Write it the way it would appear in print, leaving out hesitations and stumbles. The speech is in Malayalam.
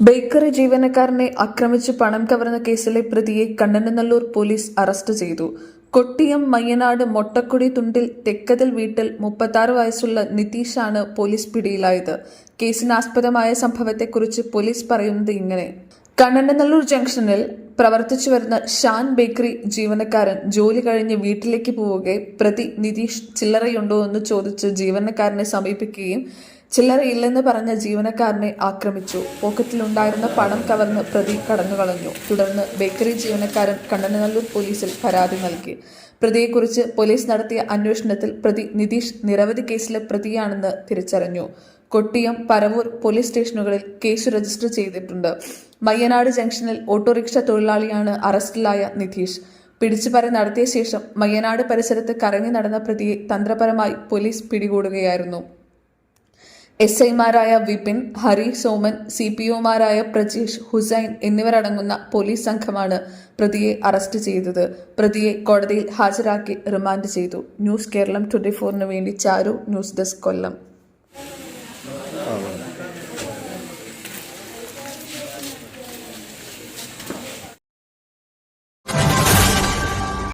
ബേക്കറി ജീവനക്കാരനെ ആക്രമിച്ച് പണം കവർന്ന കേസിലെ പ്രതിയെ കണ്ണനല്ലൂർ പോലീസ് അറസ്റ്റ് ചെയ്തു. കൊട്ടിയം മയ്യനാട് മൊട്ടക്കുടി തുണ്ടിൽ തെക്കതിൽ വീട്ടിൽ 36 വയസ്സുള്ള നിതീഷാണ് പോലീസ് പിടിയിലായത്. കേസിനാസ്പദമായ സംഭവത്തെക്കുറിച്ച് പോലീസ് പറയുന്നത് ഇങ്ങനെ: കണ്ണനല്ലൂർ ജംഗ്ഷനിൽ പ്രവർത്തിച്ചു വരുന്ന ഷാൻ ബേക്കറി ജീവനക്കാരൻ ജോലി കഴിഞ്ഞ് വീട്ടിലേക്ക് പോവുകെ പ്രതി നിതീഷ് ചില്ലറയുണ്ടോ എന്ന് ചോദിച്ച് ജീവനക്കാരനെ സമീപിക്കുകയും ചില്ലറയില്ലെന്ന് പറഞ്ഞ ജീവനക്കാരനെ ആക്രമിച്ചു. പോക്കറ്റിലുണ്ടായിരുന്ന പണം കവർന്ന് പ്രതി കടന്നുകളഞ്ഞു. തുടർന്ന് ബേക്കറി ജീവനക്കാരൻ കണ്ണനല്ലൂർ പോലീസിൽ പരാതി നൽകി. പ്രതിയെക്കുറിച്ച് പോലീസ് നടത്തിയ അന്വേഷണത്തിൽ പ്രതി നിതീഷ് നിരവധി കേസിലെ പ്രതിയാണെന്ന് തിരിച്ചറിഞ്ഞു. കൊട്ടിയം, പരവൂർ പോലീസ് സ്റ്റേഷനുകളിൽ കേസ് രജിസ്റ്റർ ചെയ്തിട്ടുണ്ട്. മയ്യനാട് ജംഗ്ഷനിൽ ഓട്ടോറിക്ഷ തൊഴിലാളിയാണ് അറസ്റ്റിലായ നിതീഷ്. പിടിച്ചുപറി നടത്തിയ ശേഷം മയ്യനാട് പരിസരത്ത് കറങ്ങി നടന്ന പ്രതിയെ തന്ത്രപരമായി പോലീസ് പിടികൂടുകയായിരുന്നു. SI-മാരായ വിപിൻ, ഹരി, സോമൻ, CPO-മാരായ പ്രജീഷ്, ഹുസൈൻ എന്നിവരടങ്ങുന്ന പോലീസ് സംഘമാണ് പ്രതിയെ അറസ്റ്റ് ചെയ്തത്. പ്രതിയെ കോടതിയിൽ ഹാജരാക്കി റിമാൻഡ് ചെയ്തു. ന്യൂസ് കേരളം 24 വേണ്ടി ചാരു. ന്യൂസ് ഡെസ്ക്, കൊല്ലം.